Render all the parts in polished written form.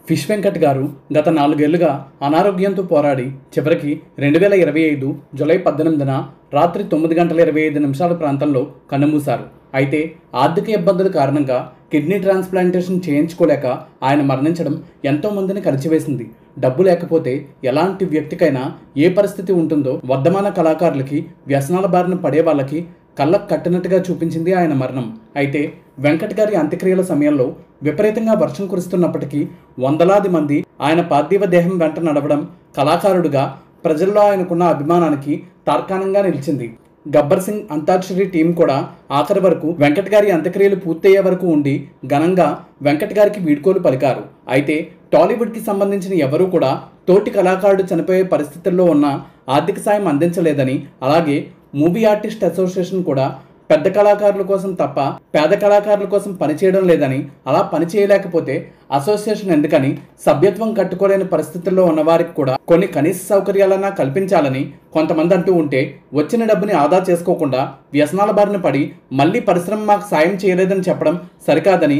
Fish Venkat గారు గత 4 ఏళ్లుగా అనారోగ్యంతో పోరాడి చివరికి 2025 జూలై 18న రాత్రి 9:25 ప్రాంతంలో కన్నుమూశారు. అయితే ఆర్థిక ఇబ్బందుల కారణంగా కిడ్నీ ట్రాన్స్ప్లాంటేషన్ చేయించుకోలేక ఆయన మరణించడం ఎంతో మందిని కలిచివేసింది. డబ్బు లేకపోతే ఎలాంటి వ్యక్తికైనా ఏ పరిస్థితి ఉంటుందో వర్ధమాన కళాకారులకి, వ్యసనాల బారిన పడే వాళ్ళకి కళ్ళకు కట్టినట్టుగా చూపించింది ఆయన మరణం. అయితే వెంకట్ గారి అంత్యక్రియల సమయంలో విపరీతంగా వర్షం కురుస్తున్నప్పటికీ వందలాది మంది ఆయన పార్థివ దేహం వెంట నడవడం కళాకారుడిగా ప్రజల్లో ఆయనకున్న అభిమానానికి తార్కాణంగా నిలిచింది. గబ్బర్ సింగ్ అంతాక్షరి టీం కూడా ఆఖరి వరకు వెంకట్ గారి అంత్యక్రియలు పూర్తయ్యే వరకు ఉండి ఘనంగా వెంకట్ గారికి వీడ్కోలు పలికారు. అయితే టాలీవుడ్కి సంబంధించిన ఎవరూ కూడా తోటి కళాకారుడు చనిపోయే పరిస్థితుల్లో ఉన్న ఆర్థిక సాయం అందించలేదని, అలాగే మూవీ ఆర్టిస్ట్ అసోసియేషన్ కూడా పెద్ద కళాకారుల కోసం తప్ప పేద కళాకారుల కోసం పనిచేయడం లేదని, అలా పనిచేయలేకపోతే అసోసియేషన్ ఎందుకని సభ్యత్వం కట్టుకోలేని పరిస్థితుల్లో ఉన్నవారికి కూడా కొన్ని కనీస సౌకర్యాలన్నా కల్పించాలని కొంతమంది అంటూ ఉంటే, వచ్చిన డబ్బుని ఆదా చేసుకోకుండా వ్యసనాల బారిన పడి మళ్ళీ పరిశ్రమ మాకు సాయం చేయలేదని చెప్పడం సరికాదని,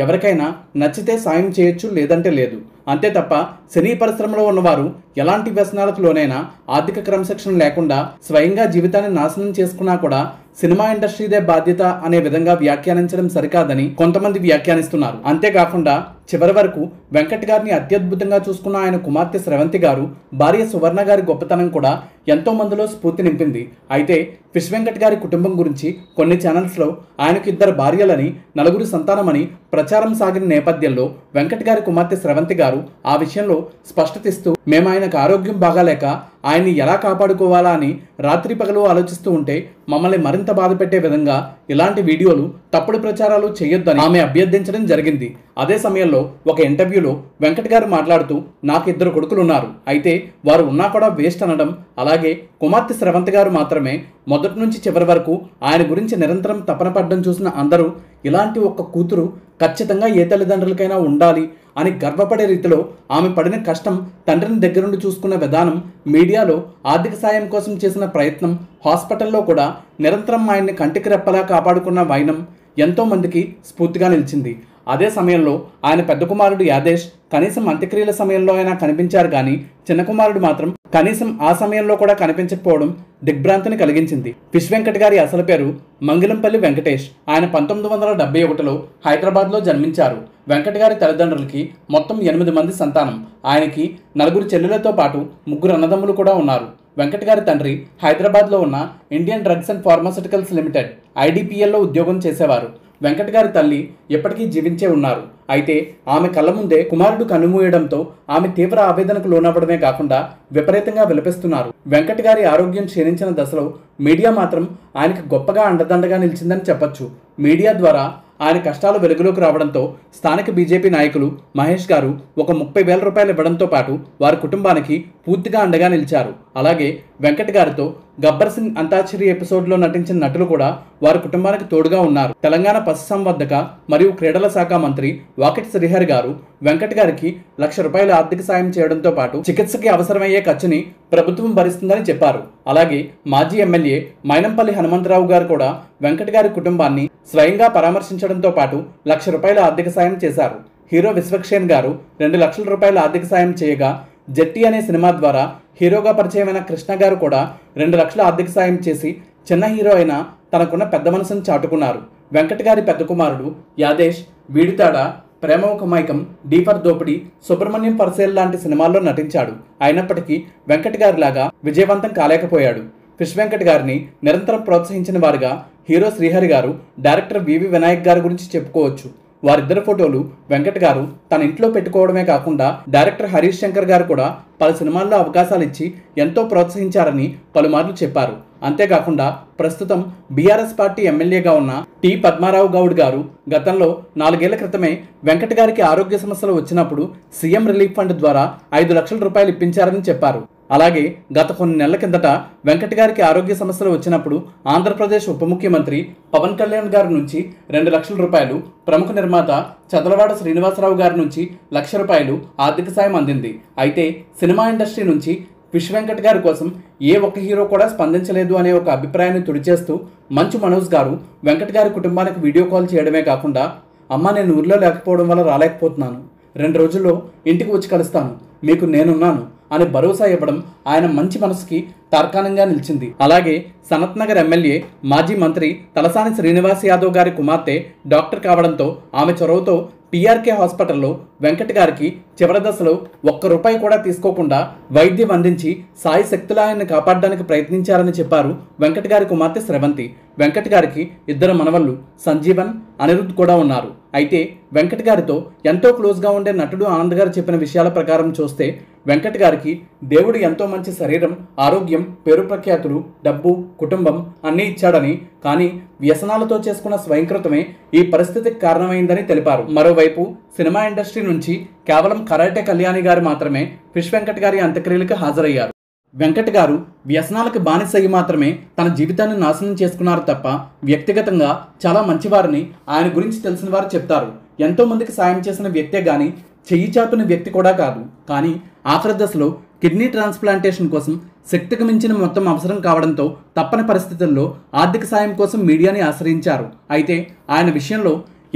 ఎవరికైనా నచ్చితే సాయం చేయొచ్చు, లేదంటే లేదు, అంతే తప్ప సినీ పరిశ్రమలో ఉన్నవారు ఎలాంటి వ్యసనాలకు లోనైనా ఆర్థిక క్రమశిక్షణ లేకుండా స్వయంగా జీవితాన్ని నాశనం చేసుకున్నా కూడా సినిమా ఇండస్ట్రీదే బాధ్యత అనే విధంగా వ్యాఖ్యానించడం సరికాదని కొంతమంది వ్యాఖ్యానిస్తున్నారు. అంతేకాకుండా చివరి వరకు వెంకట్ గారిని అత్యద్భుతంగా చూసుకున్న ఆయన కుమార్తె స్రవంతి గారు, భార్య సువర్ణ గారి గొప్పతనం కూడా ఎంతో మందిలో స్ఫూర్తి నింపింది. అయితే ఫిష్ వెంకట్ గారి కుటుంబం గురించి కొన్ని ఛానల్స్లో ఆయనకు 2 భార్యలని, 4 సంతానమని ప్రచారం సాగిన నేపథ్యంలో వెంకట్ గారి కుమార్తె స్రవంతి గారు ఆ విషయంలో స్పష్టతిస్తూ, మేము ఆయనకు ఆరోగ్యం బాగాలేక ఆయన్ని ఎలా కాపాడుకోవాలా అని రాత్రి పగలు ఆలోచిస్తూ ఉంటే మమ్మల్ని మరింత బాధ పెట్టే విధంగా ఇలాంటి వీడియోలు, తప్పుడు ప్రచారాలు చేయొద్దని ఆమె అభ్యర్థించడం జరిగింది. అదే సమయంలో ఒక ఇంటర్వ్యూలో వెంకట్ గారు మాట్లాడుతూ, నాకు 2 కొడుకులు ఉన్నారు, అయితే వారు ఉన్నా కూడా వేస్ట్ అనడం, అలాగే కుమార్తె స్రవంతి గారు మాత్రమే మొదటి నుంచి చివరి వరకు ఆయన గురించి నిరంతరం తపన పడ్డం చూసిన అందరూ ఇలాంటి ఒక కూతురు ఖచ్చితంగా ఏ తల్లిదండ్రులకైనా ఉండాలి అని గర్వపడే రీతిలో ఆమె పడిన కష్టం, తండ్రిని దగ్గరుండి చూసుకున్న విధానం, మీడియాలో ఆర్థిక సాయం కోసం చేసిన ప్రయత్నం, హాస్పిటల్లో కూడా నిరంతరం ఆయన్ని కంటికి రెప్పలా కాపాడుకున్న వైనం ఎంతో మందికి స్ఫూర్తిగా నిలిచింది. అదే సమయంలో ఆయన పెద్ద కుమారుడు యాదేష్ కనీసం అంత్యక్రియల సమయంలో అయినా కనిపించారు కానీ చిన్న కుమారుడు మాత్రం కనీసం ఆ సమయంలో కూడా కనిపించకపోవడం దిగ్భ్రాంతిని కలిగించింది. ఫిష్ వెంకట్ గారి అసలు పేరు మంగిలంపల్లి వెంకటేష్. ఆయన 1971లో హైదరాబాద్లో జన్మించారు. వెంకట్ గారి తల్లిదండ్రులకి మొత్తం 8 మంది సంతానం. ఆయనకి 4 చెల్లెలతో పాటు 3 అన్నదమ్ములు కూడా ఉన్నారు. వెంకట్ గారి తండ్రి హైదరాబాద్లో ఉన్న Indian drugs and pharmaceuticals limited IDPLలో ఉద్యోగం చేసేవారు. వెంకట్ గారి తల్లి ఎప్పటికీ జీవించే ఉన్నారు. అయితే ఆమె కళ్ళ ముందే కుమారుడు కన్నుమూయడంతో ఆమె తీవ్ర ఆవేదనకు లోనవ్వడమే కాకుండా విపరీతంగా విలపిస్తున్నారు. వెంకట్ గారి ఆరోగ్యం క్షీణించిన దశలో మీడియా మాత్రం ఆయనకు గొప్పగా అండదండగా నిలిచిందని చెప్పొచ్చు. మీడియా ద్వారా ఆయన కష్టాలు వెలుగులోకి రావడంతో స్థానిక బీజేపీ నాయకులు మహేష్ గారు ఒక 30,000 రూపాయలు ఇవ్వడంతో పాటు వారి కుటుంబానికి పూర్తిగా అండగా నిలిచారు. అలాగే వెంకట్ గారితో గబ్బర్ సింగ్ అంతాక్షరి ఎపిసోడ్లో నటించిన నటులు కూడా వారి కుటుంబానికి తోడుగా ఉన్నారు. తెలంగాణ పశుసంవర్ధక మరియు క్రీడల శాఖ మంత్రి వాకిటి శ్రీహరి గారు వెంకట్ గారికి ₹1,00,000 ఆర్థిక సాయం చేయడంతో పాటు చికిత్సకి అవసరమయ్యే ఖర్చుని ప్రభుత్వం భరిస్తుందని చెప్పారు. అలాగే మాజీ ఎమ్మెల్యే మైనంపల్లి హనుమంతరావు గారు కూడా వెంకట్ గారి కుటుంబాన్ని స్వయంగా పరామర్శించడంతో పాటు ₹1,00,000 ఆర్థిక సాయం చేశారు. హీరో విశ్వక్షేణ్ గారు ₹2,00,000 ఆర్థిక సాయం చేయగా, జట్టి అనే సినిమా ద్వారా హీరోగా పరిచయమైన కృష్ణ గారు కూడా 2 లక్షల ఆర్థిక సాయం చేసి చిన్న హీరో అయినా తనకున్న పెద్ద మనసును చాటుకున్నారు. వెంకట్ గారి పెద్ద కుమారుడు యాదేష్ వీడితాడ, ప్రేమ ఒక మైకం, డీ ఫర్ దోపిడీ, సుబ్రహ్మణ్యం ఫర్ సేల్ లాంటి సినిమాల్లో నటించాడు. అయినప్పటికీ వెంకట్ గారిలాగా విజయవంతం కాలేకపోయాడు. ఫిష్ వెంకట్ గారిని నిరంతరం ప్రోత్సహించిన వారుగా హీరో శ్రీహరి గారు, డైరెక్టర్ వివి వినాయక్ గారి గురించి చెప్పుకోవచ్చు. వారిద్దరి ఫోటోలు వెంకట్ గారు తన ఇంట్లో పెట్టుకోవడమే కాకుండా డైరెక్టర్ హరీష్ శంకర్ గారు కూడా పలు సినిమాల్లో అవకాశాలు ఇచ్చి ఎంతో ప్రోత్సహించారని పలుమార్లు చెప్పారు. అంతేకాకుండా ప్రస్తుతం బీఆర్ఎస్ పార్టీ ఎమ్మెల్యేగా ఉన్న టి పద్మారావు గౌడ్ గారు గతంలో 4 ఏళ్ల క్రితమే వెంకట్ గారికి ఆరోగ్య సమస్యలు వచ్చినప్పుడు సీఎం రిలీఫ్ ఫండ్ ద్వారా ₹5,00,000 ఇప్పించారని చెప్పారు. అలాగే గత కొన్ని నెలల కిందట వెంకట్ గారికి ఆరోగ్య సమస్యలు వచ్చినప్పుడు ఆంధ్రప్రదేశ్ ఉప ముఖ్యమంత్రి పవన్ కళ్యాణ్ గారి నుంచి ₹2,00,000, ప్రముఖ నిర్మాత చదలవాడ శ్రీనివాసరావు గారి నుంచి ₹1,00,000 ఆర్థిక సాయం అందింది. అయితే సినిమా ఇండస్ట్రీ నుంచి ఫిష్ వెంకట్ గారి కోసం ఏ ఒక్క హీరో కూడా స్పందించలేదు అనే ఒక అభిప్రాయాన్ని తుడిచేస్తూ మంచు మనోజ్ గారు వెంకట్ గారి కుటుంబానికి వీడియో కాల్ చేయడమే కాకుండా, అమ్మ నేను ఊర్లో లేకపోవడం వల్ల రాలేకపోతున్నాను, 2 రోజుల్లో ఇంటికి వచ్చి కలుస్తాను, మీకు నేనున్నాను అని భరోసా ఇవ్వడం ఆయన మంచి మనసుకి తార్కాణంగా నిలిచింది. అలాగే సనత్ నగర్ ఎమ్మెల్యే మాజీ మంత్రి తలసాని శ్రీనివాస్ యాదవ్ గారి కుమార్తె డాక్టర్ కావడంతో ఆమె చొరవతో పీఆర్కే హాస్పిటల్లో వెంకట్ గారికి చివరి దశలో ₹1 కూడా తీసుకోకుండా వైద్యం అందించి సాయి శక్తులా ఆయన్ని కాపాడడానికి ప్రయత్నించారని చెప్పారు వెంకట్ గారి కుమార్తె స్రవంతి. వెంకట్ గారికి 2 మనవళ్ళు సంజీవన్, అనిరుద్ధ్ కూడా ఉన్నారు. అయితే వెంకట్ గారితో ఎంతో క్లోజ్గా ఉండే నటుడు ఆనంద్ గారు చెప్పిన విషయాల ప్రకారం చూస్తే వెంకట్ గారికి దేవుడు ఎంతో మంచి శరీరం, ఆరోగ్యం, పేరు ప్రఖ్యాతులు, డబ్బు, కుటుంబం అన్నీ ఇచ్చాడని, కానీ వ్యసనాలతో చేసుకున్న స్వయంకృతమే ఈ పరిస్థితికి కారణమైందని తెలిపారు. మరోవైపు సినిమా ఇండస్ట్రీ నుంచి కేవలం కరాటే కళ్యాణి గారు మాత్రమే ఫిష్ వెంకట్ గారి అంత్యక్రియలకు హాజరయ్యారు. వెంకట్ గారు వ్యసనాలకు బానిసయ్యి మాత్రమే తన జీవితాన్ని నాశనం చేసుకున్నారు తప్ప వ్యక్తిగతంగా చాలా మంచివారని ఆయన గురించి తెలిసిన వారు చెప్తారు. ఎంతో మందికి సాయం చేసిన వ్యక్తే గాని చెయ్యి చాపిన వ్యక్తి కూడా కాదు. కానీ ఆఖరి దశలో కిడ్నీ ట్రాన్స్ప్లాంటేషన్ కోసం శక్తికి మించిన మొత్తం అవసరం కావడంతో తప్పని పరిస్థితుల్లో ఆర్థిక సాయం కోసం మీడియాని ఆశ్రయించారు. అయితే ఆయన విషయంలో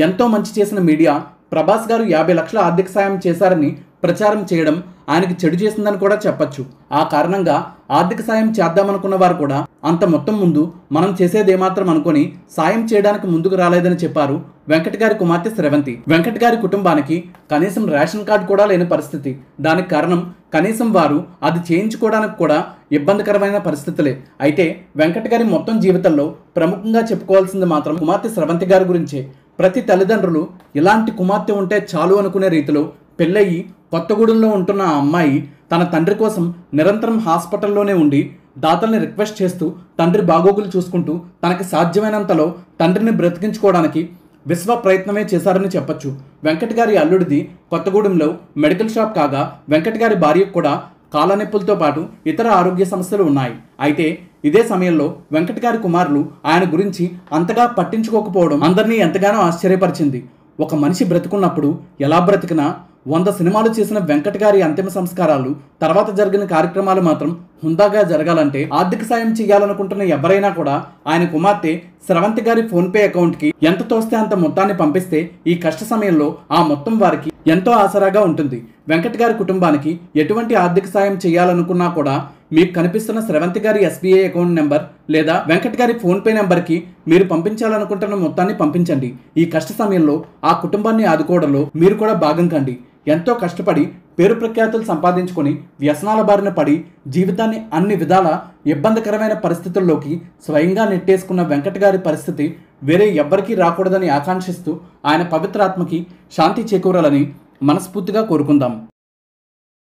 ఎంతో మంచి చేసిన మీడియా ప్రభాస్ గారు 50 లక్షల ఆర్థిక సాయం చేశారని ప్రచారం చేయడం ఆయనకి చెడు చేసిందని కూడా చెప్పచ్చు. ఆ కారణంగా ఆర్థిక సాయం చేద్దామనుకున్న వారు కూడా అంత మొత్తం ముందు మనం చేసేదేమాత్రం అనుకొని సాయం చేయడానికి ముందుకు రాలేదని చెప్పారు వెంకట్ గారి కుమార్తె స్రవంతి. వెంకట్ గారి కుటుంబానికి కనీసం రేషన్ కార్డు కూడా లేని పరిస్థితి. దానికి కారణం కనీసం వారు అది చేయించుకోవడానికి కూడా ఇబ్బందికరమైన పరిస్థితులే. అయితే వెంకట్ గారి మొత్తం జీవితంలో ప్రముఖంగా చెప్పుకోవాల్సింది మాత్రం కుమార్తె స్రవంతి గారి గురించే. ప్రతి తల్లిదండ్రులు ఇలాంటి కుమార్తె ఉంటే చాలు అనుకునే రీతిలో పెళ్ళయి కొత్తగూడెంలో ఉంటున్న ఆ అమ్మాయి తన తండ్రి కోసం నిరంతరం హాస్పిటల్లోనే ఉండి దాతల్ని రిక్వెస్ట్ చేస్తూ తండ్రి బాగోగులు చూసుకుంటూ తనకి సాధ్యమైనంతలో తండ్రిని బ్రతికించుకోవడానికి విశ్వ ప్రయత్నమే చేశారని చెప్పొచ్చు. వెంకట్ గారి అల్లుడిది కొత్తగూడెంలో మెడికల్ షాప్ కాగా వెంకట్ గారి భార్యకు కూడా కాళ్ళనొప్పులతో పాటు ఇతర ఆరోగ్య సమస్యలు ఉన్నాయి. అయితే ఇదే సమయంలో వెంకట్ గారి కుమారులు ఆయన గురించి అంతగా పట్టించుకోకపోవడం అందరినీ ఎంతగానో ఆశ్చర్యపరిచింది. ఒక మనిషి బ్రతుకున్నప్పుడు ఎలా బ్రతికినా 100 సినిమాలు చేసిన వెంకట్ గారి అంతిమ సంస్కారాలు తర్వాత జరిగిన కార్యక్రమాలు మాత్రం హుందాగా జరగాలంటే ఆర్థిక సాయం చేయాలనుకుంటున్న ఎవరైనా కూడా ఆయన కుమార్తె స్రవంతి గారి ఫోన్పే అకౌంట్కి ఎంత తోస్తే అంత మొత్తాన్ని పంపిస్తే ఈ కష్ట సమయంలో ఆ మొత్తం వారికి ఎంతో ఆసరాగా ఉంటుంది. వెంకట్ గారి కుటుంబానికి ఎటువంటి ఆర్థిక సాయం చేయాలనుకున్నా కూడా మీకు కనిపిస్తున్న స్రవంతి గారి SBI అకౌంట్ నెంబర్ లేదా వెంకట్ గారి ఫోన్పే నెంబర్కి మీరు పంపించాలనుకుంటున్న మొత్తాన్ని పంపించండి. ఈ కష్ట సమయంలో ఆ కుటుంబాన్ని ఆదుకోవడంలో మీరు కూడా భాగం కండి. ఎంతో కష్టపడి పేరు ప్రఖ్యాతులు సంపాదించుకొని వ్యసనాల బారిన పడి జీవితాన్ని అన్ని విధాల ఇబ్బందికరమైన పరిస్థితుల్లోకి స్వయంగా నెట్టేసుకున్న వెంకట్ గారి పరిస్థితి వేరే ఎవ్వరికీ రాకూడదని ఆకాంక్షిస్తూ ఆయన పవిత్రాత్మకి శాంతి చేకూరాలని మనస్ఫూర్తిగా కోరుకుందాం.